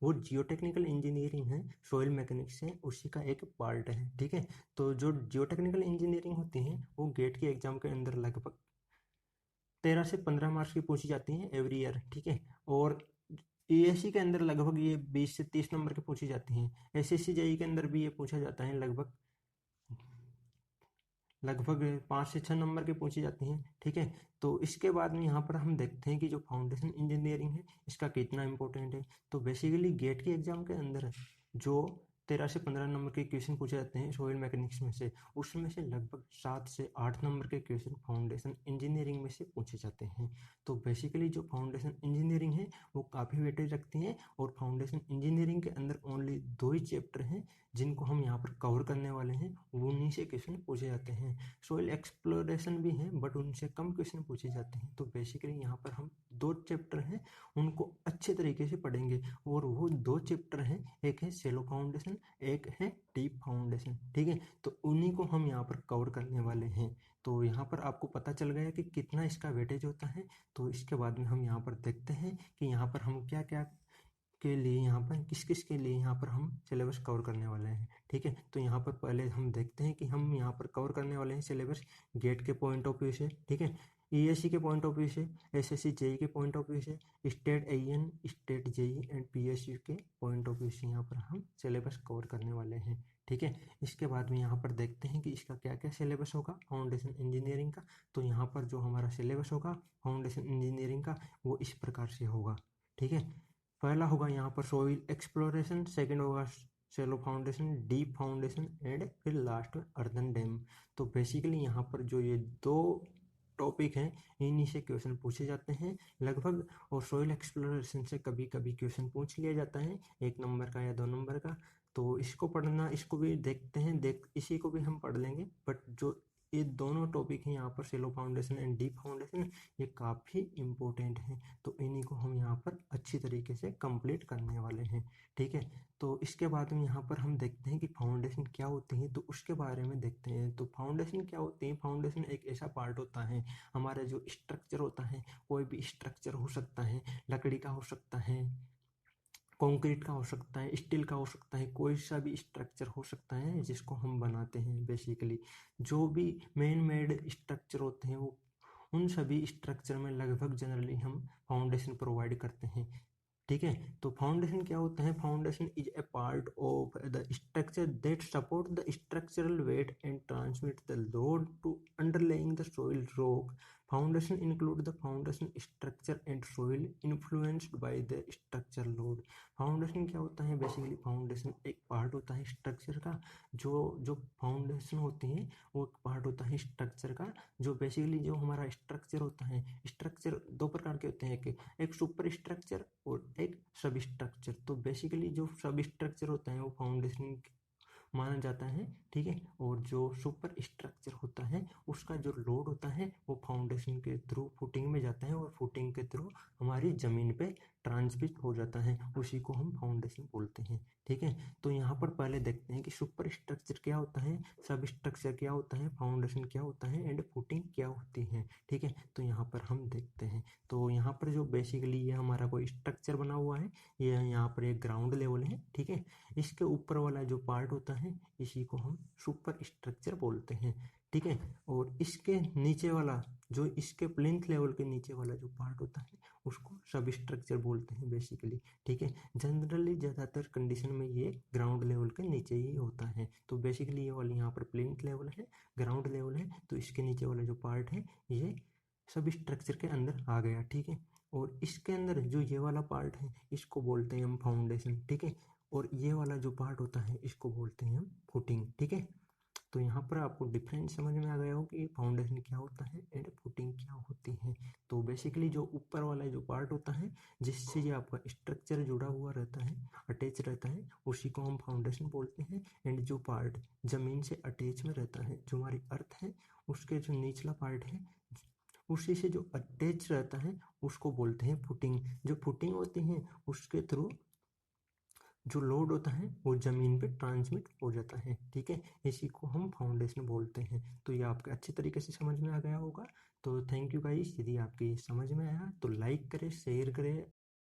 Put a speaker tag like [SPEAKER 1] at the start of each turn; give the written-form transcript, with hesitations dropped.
[SPEAKER 1] वो geotechnical engineering है, soil mechanics है, उसी का एक पार्ट है। ठीक है, तो जो जियोटेक्निकल इंजीनियरिंग होती है वो गेट के एग्जाम के अंदर लगभग 13 से 15 मार्क्स की पूछी जाती हैं एवरी ईयर। ठीक है, और यूएससी के अंदर लगभग ये 20 से 30 नंबर की पूछी जाती हैं। एसएससी जेई के अंदर भी ये पूछा जाता है, लगभग 5 से 6 नंबर की पूछी जाती हैं। ठीक है, तो इसके बाद में यहाँ पर हम देखते हैं कि जो फाउंडेशन इंजीनियरिंग है इसका कितना इंपॉर्टेंट है। तो बेसिकली गेट के एग्जाम के अंदर जो 13 से 15 नंबर के क्वेश्चन पूछे जाते हैं सॉइल मैकेनिक्स में से, उसमें से लगभग 7 से 8 नंबर के क्वेश्चन फाउंडेशन इंजीनियरिंग में से पूछे जाते हैं। तो बेसिकली जो फाउंडेशन इंजीनियरिंग है वो काफ़ी वेटेज रखती है, और फाउंडेशन इंजीनियरिंग के अंदर ओनली 2 ही चैप्टर हैं जिनको हम यहाँ पर कवर करने वाले हैं, उन्हीं से क्वेश्चन पूछे जाते हैं। सॉइल एक्सप्लोरेशन भी हैं बट उनसे कम क्वेश्चन पूछे जाते हैं। तो बेसिकली यहाँ पर हम 2 चैप्टर हैं उनको अच्छे तरीके से पढ़ेंगे, और वो 2 चैप्टर हैं, एक है सेलो फाउंडेशन, एक है डीप फाउंडेशन। ठीक है, तो उन्हीं को हम यहाँ पर कवर करने वाले हैं। तो यहाँ पर आपको पता चल गया कि कितना इसका वेटेज होता है। तो इसके बाद में हम यहाँ पर देखते हैं कि यहाँ पर हम क्या क्या के लिए, यहाँ पर किस किस के लिए यहाँ पर हम सिलेबस कवर करने वाले हैं। ठीक है, तो यहाँ पर पहले हम देखते हैं कि हम यहाँ पर कवर करने वाले हैं सिलेबस गेट के पॉइंट ऑफ व्यू से। ठीक है, ईएससी के पॉइंट ऑफ व्यू से, एसएससी जेई के पॉइंट ऑफ व्यू से, state N, state JE and PSU के पॉइंट ऑफ व्यू से यहाँ पर हम सिलेबस कवर करने वाले हैं। ठीक है, इसके बाद में यहाँ पर देखते हैं कि इसका क्या क्या सिलेबस होगा फाउंडेशन इंजीनियरिंग का। तो यहाँ पर जो हमारा सिलेबस होगा फाउंडेशन इंजीनियरिंग का वो इस प्रकार से होगा। ठीक है, पहला होगा यहाँ पर सॉइल एक्सप्लोरेशन, सेकंड होगा shallow foundation, deep foundation and फिर लास्ट में अर्थन डैम। तो बेसिकली यहाँ पर जो ये 2 टॉपिक हैं इन्हीं से क्वेश्चन पूछे जाते हैं लगभग, और सॉइल एक्सप्लोरेशन से कभी कभी क्वेश्चन पूछ लिया जाता है 1 नंबर का या 2 नंबर का। तो इसको पढ़ना, इसको भी देखते हैं, इसी को भी हम पढ़ लेंगे, बट जो ये दोनों टॉपिक हैं यहाँ पर सेलो फाउंडेशन एंड डीप फाउंडेशन, ये काफ़ी इम्पोर्टेंट हैं। तो इन्हीं को हम यहाँ पर अच्छी तरीके से कंप्लीट करने वाले हैं। ठीक है, तो इसके बाद में यहाँ पर हम देखते हैं कि फाउंडेशन क्या होती है, तो उसके बारे में देखते हैं। तो फाउंडेशन क्या होती है, फाउंडेशन एक ऐसा पार्ट होता है, हमारा जो स्ट्रक्चर होता है, कोई भी स्ट्रक्चर हो सकता है, लकड़ी का हो सकता है, कंक्रीट का हो सकता है, स्टील का हो सकता है, कोई सा भी स्ट्रक्चर हो सकता है जिसको हम बनाते हैं। बेसिकली जो भी मैन मेड स्ट्रक्चर होते हैं वो, उन सभी स्ट्रक्चर में लगभग जनरली हम फाउंडेशन प्रोवाइड करते हैं। ठीक है, तो फाउंडेशन क्या होता है, foundation is a part of the structure that support the structural weight and transmit the load to underlying the soil rock. Foundation include the foundation structure and soil influenced by the structure load. Foundation क्या होता है, basically foundation एक part होता है structure का। जो जो foundation होती है वो एक पार्ट होता है स्ट्रक्चर का। जो बेसिकली जो हमारा स्ट्रक्चर होता है, स्ट्रक्चर 2 प्रकार के होते हैं, एक सुपर स्ट्रक्चर और एक सब स्ट्रक्चर। तो बेसिकली जो सब स्ट्रक्चर होता है वो फाउंडेशन माना जाता है। ठीक है, और जो सुपर स्ट्रक्चर होता है उसका जो लोड होता है वो फाउंडेशन के थ्रू फुटिंग में जाता है, और फुटिंग के थ्रू हमारी ज़मीन पे ट्रांसमिट हो जाता है, उसी को हम फाउंडेशन बोलते हैं। ठीक है, तो यहाँ पर पहले देखते हैं कि सुपर स्ट्रक्चर क्या होता है, सब स्ट्रक्चर क्या होता है, फाउंडेशन क्या होता है एंड फुटिंग क्या होती है। ठीक है, तो यहाँ पर हम देखते हैं। तो यहाँ पर जो बेसिकली ये हमारा कोई स्ट्रक्चर बना हुआ है, ये यहाँ पर एक ग्राउंड लेवल है। ठीक है, इसके ऊपर वाला जो पार्ट होता है इसी को हम सुपर स्ट्रक्चर बोलते हैं। ठीक है, और इसके नीचे वाला, जो इसके प्लिंथ लेवल के नीचे वाला जो पार्ट होता है उसको सब स्ट्रक्चर बोलते हैं बेसिकली। ठीक है, जनरली ज़्यादातर कंडीशन में ये ग्राउंड लेवल के नीचे ही होता है। तो बेसिकली ये वाली यहाँ पर प्लिंथ लेवल है, ग्राउंड लेवल है, तो इसके नीचे वाला जो पार्ट है ये सब स्ट्रक्चर के अंदर आ गया। ठीक है, और इसके अंदर जो ये वाला पार्ट है इसको बोलते हैं हम फाउंडेशन। ठीक है, और ये वाला जो पार्ट होता है इसको बोलते हैं हम फुटिंग। ठीक है, तो यहाँ पर आपको डिफरेंस समझ में आ गया हो कि फाउंडेशन क्या होता है एंड फुटिंग क्या होती है। तो बेसिकली जो ऊपर वाला जो पार्ट होता है जिससे ये आपका स्ट्रक्चर जुड़ा हुआ रहता है, अटैच रहता है, उसी को हम फाउंडेशन बोलते हैं। एंड जो पार्ट ज़मीन से अटैच में रहता है, जो हमारी अर्थ है उसके जो निचला पार्ट है उसी से जो अटैच रहता है उसको बोलते हैं फुटिंग। जो फुटिंग होती है उसके थ्रू जो लोड होता है वो ज़मीन पे ट्रांसमिट हो जाता है। ठीक है, इसी को हम फाउंडेशन बोलते हैं। तो ये आपके अच्छे तरीके से समझ में आ गया होगा। तो थैंक यू गाइस, यदि आपकी समझ में आया तो लाइक करें, शेयर करें।